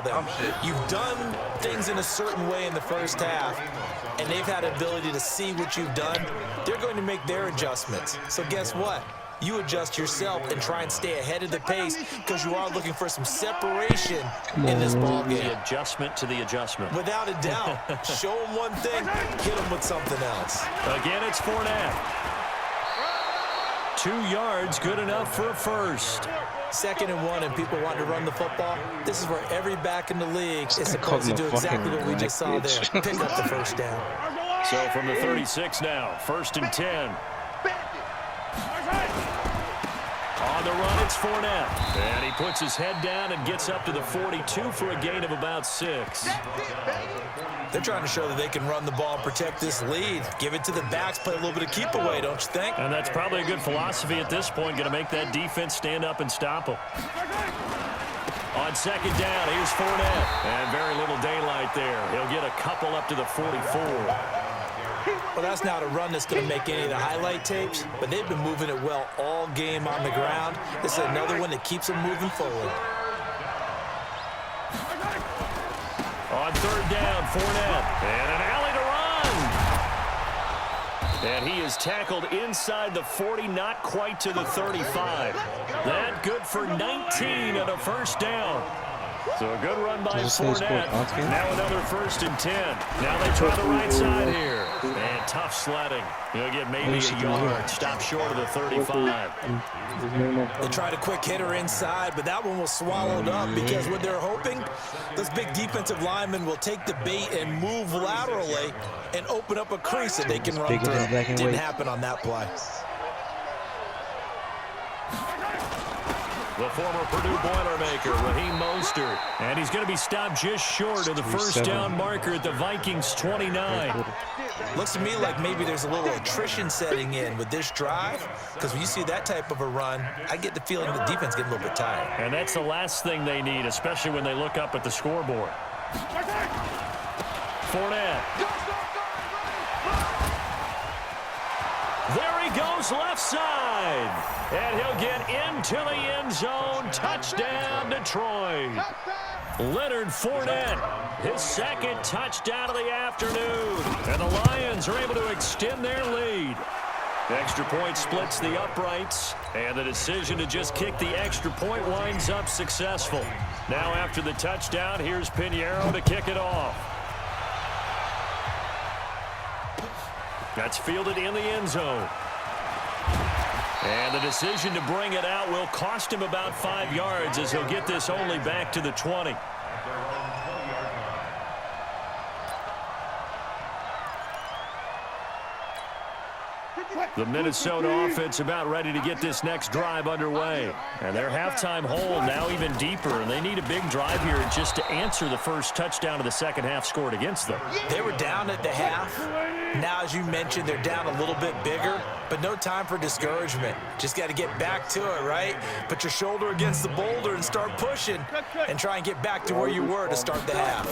tell them. You've done things in a certain way in the first half, and they've had an ability to see what you've done. They're going to make their adjustments. So guess what? You adjust yourself and try and stay ahead of the pace because you are looking for some separation in this ball game. The adjustment to the adjustment. Without a doubt. Show them one thing, hit them with something else. Again, it's Fournette. 2 yards, good enough for a first. 2nd and 1, and people want to run the football. This is where every back in the league is supposed to do exactly what we just saw there. Pick up the first down. So from the 36 now, 1st and 10. On the run, it's Fournette. And he puts his head down and gets up to the 42 for a gain of about 6. They're trying to show that they can run the ball and protect this lead. Give it to the backs, play a little bit of keep away, don't you think? And that's probably a good philosophy at this point, going to make that defense stand up and stop them. On 2nd down, here's Fournette. And very little daylight there. He'll get a couple up to the 44. Well, that's not a run that's going to make any of the highlight tapes, but they've been moving it well all game on the ground. This is another one that keeps them moving forward. On 3rd down, Fournette. And an alley to run. And he is tackled inside the 40, not quite to the 35. That good for 19 and a first down. So a good run by Fournette. Now another 1st and 10. Now they try the right side here. And tough sledding. He'll get maybe a yard. Stop short of the 35. They tried a quick hitter inside, but that one was swallowed up because what they're hoping, those big defensive linemen will take the bait and move laterally and open up a crease that they can run through. Didn't happen on that play. The former Purdue Boilermaker, Raheem Mostert. And he's going to be stopped just short of the first down marker at the Vikings' 29. Looks to me like maybe there's a little attrition setting in with this drive, because when you see that type of a run, I get the feeling the defense getting a little bit tired. And that's the last thing they need, especially when they look up at the scoreboard. Fournette. There he goes left side. And he'll get into the end zone. Touchdown, Detroit. Leonard Fournette, his 2nd touchdown of the afternoon. And the Lions are able to extend their lead. The extra point splits the uprights. And the decision to just kick the extra point winds up successful. Now after the touchdown, here's Pinheiro to kick it off. That's fielded in the end zone. And the decision to bring it out will cost him about 5 yards as he'll get this only back to the 20. The Minnesota offense about ready to get this next drive underway. And their halftime hole now even deeper, and they need a big drive here just to answer the first touchdown of the second half scored against them. They were down at the half. Now, as you mentioned, they're down a little bit bigger, but no time for discouragement. Just got to get back to it, right? Put your shoulder against the boulder and start pushing and try and get back to where you were to start the half.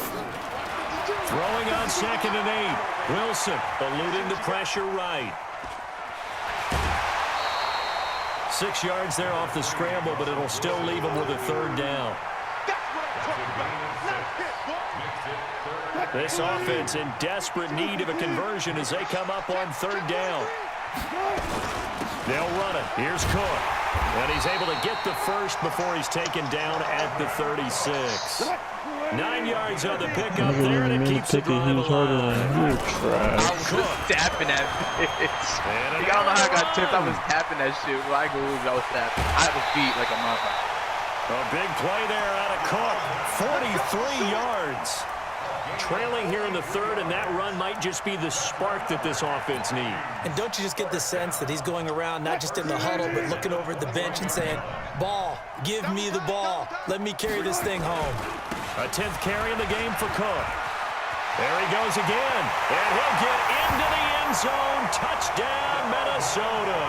Throwing on 2nd and 8. Wilson eluding the pressure right. 6 yards there off the scramble, but it'll still leave him with a 3rd down. This offense in desperate need of a conversion as they come up on 3rd down. They'll run it. Here's Cook. And he's able to get the first before he's taken down at the 36. 9 yards on the pickup there, and it keeps the drive alive. I was tapping that bitch. I don't know how I got tipped. I was tapping that shit. Like I was tapping. I had a beat like a motherfucker. A big play there out of Cook. 43 yards. Trailing here in the 3rd, and that run might just be the spark that this offense needs. And don't you just get the sense that he's going around not just in the huddle, but looking over at the bench and saying, ball, give me the ball. Let me carry this thing home. A 10th carry in the game for Cook. There he goes again. And he'll get into the end zone. Touchdown, Minnesota.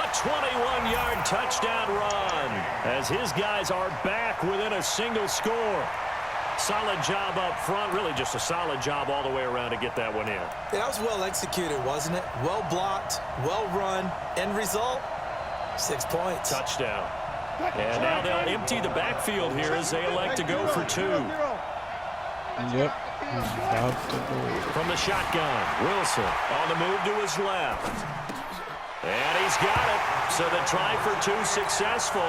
A 21-yard touchdown run as his guys are back within a single score. Solid job up front. Really just a solid job all the way around to get that one in. Yeah, that was well executed, wasn't it? Well blocked, well run. End result, 6 points. Touchdown. And now they'll empty the backfield here as they elect to go for 2. Yep. From the shotgun, Wilson on the move to his left. And he's got it. So the try for 2 successful.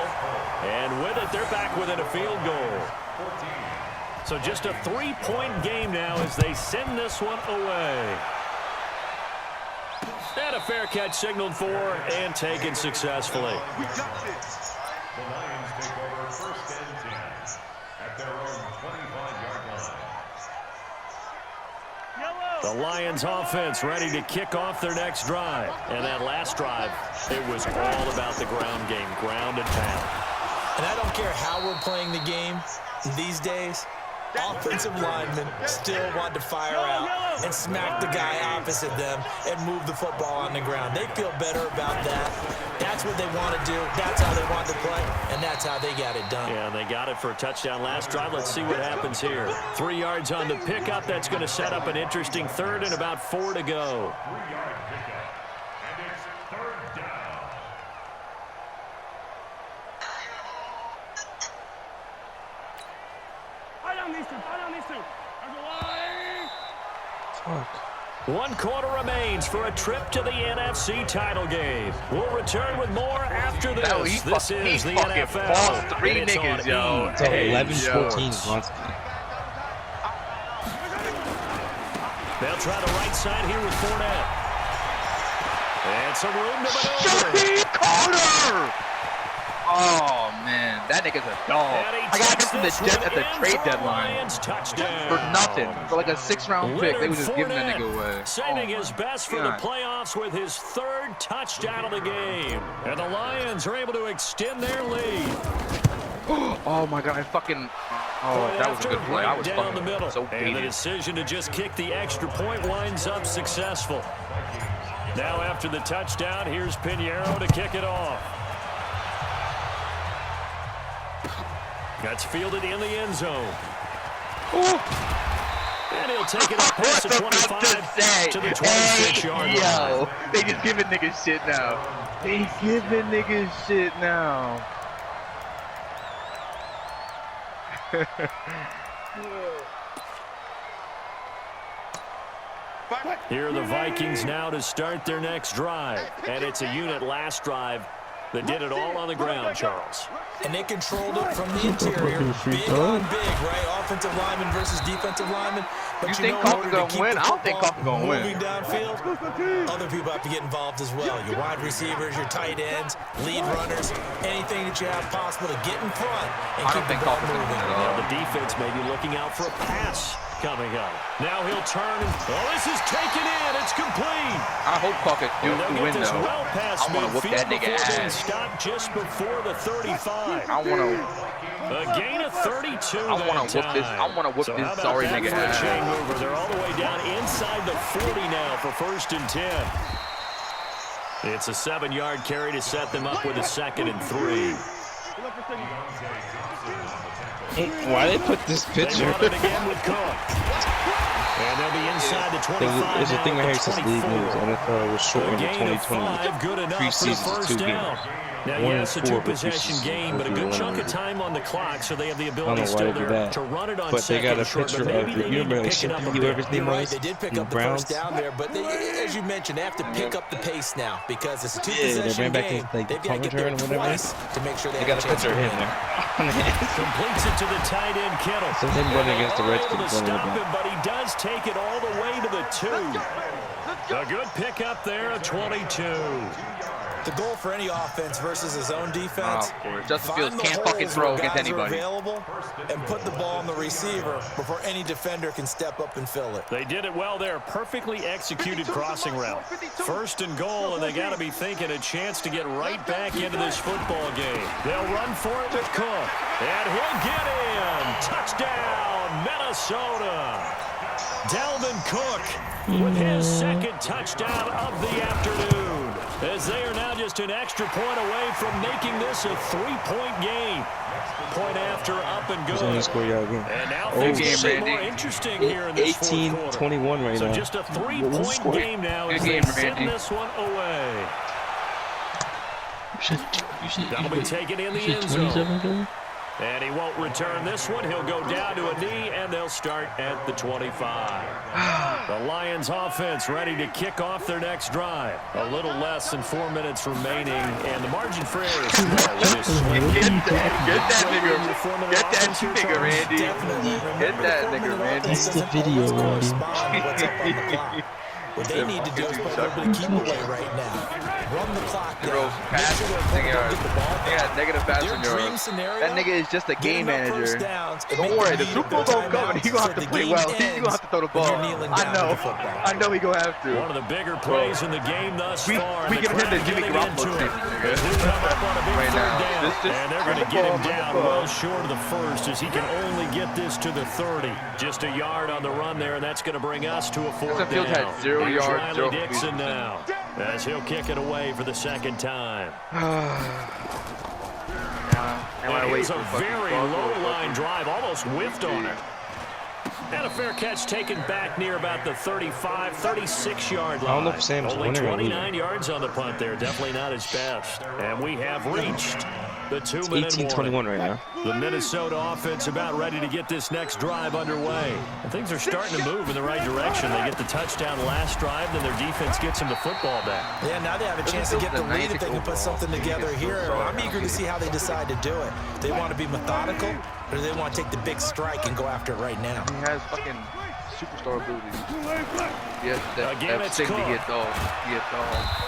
And with it, they're back within a field goal. So just a 3-point game now as they send this one away. And a fair catch signaled for and taken successfully. We got this. The Lions take over 1st and 10 at their own 25-yard line. The Lions offense ready to kick off their next drive. And that last drive, it was all about the ground game, ground and pound. And I don't care how we're playing the game these days, offensive linemen still want to fire out and smack the guy opposite them and move the football on the ground. They feel better about that. That's what they want to do. That's how they want to play, and that's how they got it done. Yeah, and they got it for a touchdown last drive. Let's see what happens here. 3 yards on the pickup. That's going to set up an interesting 3rd and about 4 to go. 3-yard pickup, and it's 3rd down. Fuck. 1 quarter remains for a trip to the NFC title game. We'll return with more after this. No, This is the NFL. False 3 And it's niggas, on yo. It's 11-14 Bronson. They'll try the right side here with Fournette. And some room to maneuver. Shaheed Carter! Oh, man. That nigga's a dog. I got him from the Jets at the trade deadline. For nothing. For like a 6th-round pick. They was just giving that nigga away. Saving his best for the playoffs with his 3rd touchdown of the game. And the Lions are able to extend their lead. Oh, my God. I fucking... Oh, that was a good play. I was down the fucking middle. so And the baited. decision to just kick the extra point winds up successful. Now after the touchdown, here's Pinheiro to kick it off. That's fielded in the end zone. Ooh. And he'll take it up past the 25 to the 26-yard line. Yo, they just giving niggas shit now. They giving niggas shit now. Here are the Vikings now to start their next drive. And it's a unit last drive that did it all on the ground, Charles. And they controlled it from the interior. Big on big, right? Offensive lineman versus defensive lineman. But You think Coffee gonna win? I don't think Coffee gonna win. Moving downfield, other people have to get involved as well. Your wide receivers, your tight ends, lead runners, anything that you have possible to get in front and I keep don't the think ball Coffee's gonna moving. win at all. The defense may be looking out for a pass coming up. Now he'll turn. Oh, this is taken in. It's complete. I hope Coffee do They'll win get this though. well past I want to whoop that midfield nigga before being ass. stopped just before the 35. I want to. A gain of 32 I want to whoop this. I want to whoop So this how about sorry that nigga for a chain ass. mover? They're all the way down inside the 40 now for 1st and 10. It's a 7-yard carry to set them up with a 2nd and 3. Why they put this They picture? run it again with Cook. And they'll be inside the 25 There's a thing now right here at that the says league news. 24. NFL was A shortened to gain of 2020. 5, good enough for the Preseason's 1st 2 down. games. Now, 1 yes, a and 4, but 2-possession preseason game, but a will be good 1 chunk and of 1. time on the clock, so they have the I ability don't know why still they do there that. to run it on But they got a short, picture but maybe of, they you need remember to like pick it up a CPU, bit. everything You're right. was? They did pick The up the Browns? first down there, but they, as you mentioned, they have to pick up the pace now because it's a Yeah, they two-possession ran back game. in, like, They've got to punt get there return or whatever. twice to make sure They have got a chance picture to of him win. there. On the hand. Completes it to the tight end, Kittle. So him running against the They're able Redskins to running stop about. him, but he does take it all the way to the 2. A good pickup there at 22. The goal for any offense versus his own defense, Oh, of course. Justin find Fields the can't fucking holes throw where against guys are anybody. available and put the ball on the receiver before any defender can step up and fill it. They did it well there. Perfectly executed crossing route. 1st and goal, and they got to be thinking a chance to get right back into this football game. They'll run for it with Cook. And he'll get in. Touchdown, Minnesota. Dalvin Cook with his 2nd touchdown of the afternoon, as they are now just an extra point away from making this a 3-point game. Point after, up and He's on the good. score yard again. And now Oh, things game, get more Randy. interesting here in this 18-21 right so now. just a What was the 3-point score? game now Good as game, they send Randy. this one away. That'll be taken in the end zone. And he won't return this one. He'll go down to a knee, and they'll start at the 25. The Lions offense ready to kick off their next drive. A little less than 4 minutes remaining, and the margin for error is small with this swing. Get that nigga, Randy. Get that nigga, Randy. That's the video, Randy. What they need to do is put a little bit of keep away right now. Run the clock down. They got negative passing yards. That nigga is just a game manager. Don't worry, the Super Bowl gonna come and he gonna have to play well. He gonna have to throw the ball. I know he gonna have to. One of the bigger plays in the game thus far. We get him the Jimmy Garoppolo right now. And they're going to get him down well short of the first as he can only get this to the 30. Just a yard on the run there, and that's going to bring us to a fourth down. Had 0 yards, Riley Dixon now as he'll kick it away for the second time. It was a very low-line drive, almost whiffed on it. And a fair catch taken back near about the 35, 36-yard line. I don't know if Sam's only winning or 29 yards on the punt there. Definitely not his best. And we have reached the 2-minute 18-21 right now. The Minnesota offense about ready to get this next drive underway. And things are starting to move in the right direction. They get the touchdown last drive, then their defense gets them the football back. Yeah, now they have a chance to get the lead if they can put something together here. I'm eager to see how they decide to do it. They want to be methodical, or do they want to take the big strike and go after it right now? He has fucking superstar abilities. Yes, Again, that it's thing to Cook. get dog.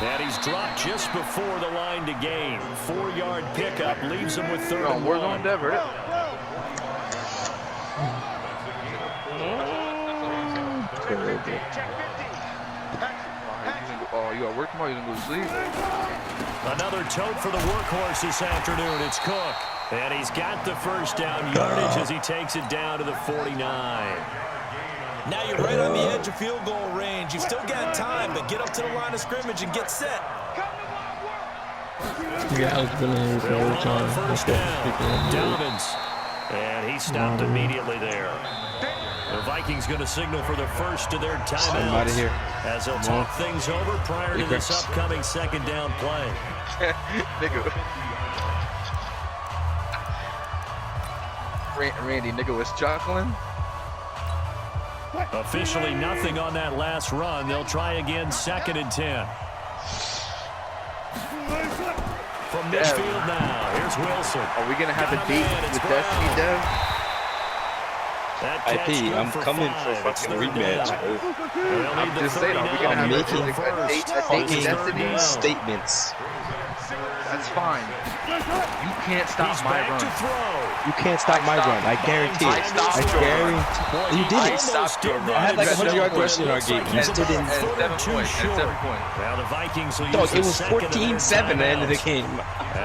And he's dropped just before the line to gain. 4-yard pickup leaves him with 3rd and 1. We're on Denver. Oh, you got work tomorrow? You gonna go to sleep? Another tote for the workhorse this afternoon. It's Cook. And he's got the first down yardage as he takes it down to the 49. Now you're right on the edge of field goal range. You've still got time, but get up to the line of scrimmage and get set. Yeah, I was been for overtime. First down. Dobbins. And he stopped immediately there. The Vikings going to signal for the first of their timeouts here. as they'll talk things over prior to this upcoming second down play. Randy, nigga was chuckling. Officially nothing on that last run. They'll try again, 2nd and 10. From midfield now, here's Wilson. Are we going to have a date with Destiny, Dev? IP, I'm coming for a fucking rematch, bro. I'm just saying, are we going to have a date with Destiny? Statements. That's fine. You can't stop my run. You can't stop my run. I guarantee it. I guarantee. You did it. I had like 100-yard rushing in our game. You still didn't. At 7 points. Now the Vikings will Dog, use it was 14-7 at the end of the game.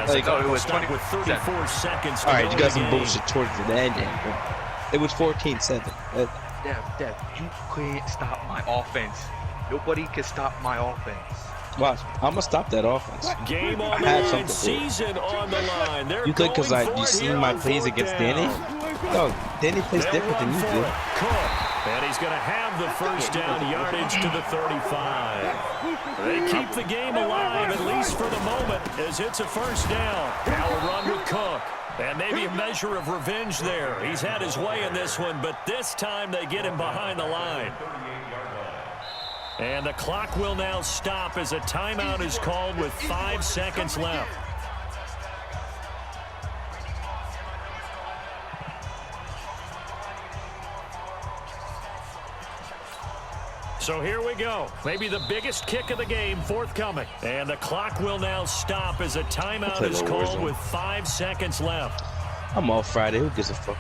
Like, no, it was with 34 seconds. All right, you got some bullshit towards the end. It was 14-7. Dev, you can't stop my offense. Nobody can stop my offense. Watch, I'm gonna stop that offense. Game on the line, season on the line. They're you think because you seen my plays against Danny? No, Danny plays different than you do. And he's going to have the first down yardage to the 35. They keep the game alive, at least for the moment, as it's a first down. Now a run with Cook. And maybe a measure of revenge there. He's had his way in this one, but this time they get him behind the line. And the clock will now stop as a timeout is called with 5 seconds left. So here we go. Maybe the biggest kick of the game forthcoming. And the clock will now stop as a timeout is called with 5 seconds left. I'm off Friday. Who gives a fuck?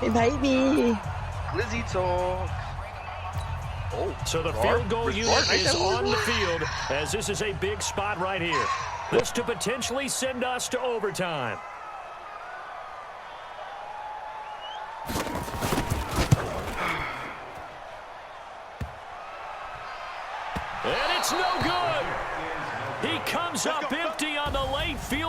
Invite me. Glizzy talk. So the field goal unit is on the field as this is a big spot right here. This to potentially send us to overtime. And it's no good. He comes up empty on the late field.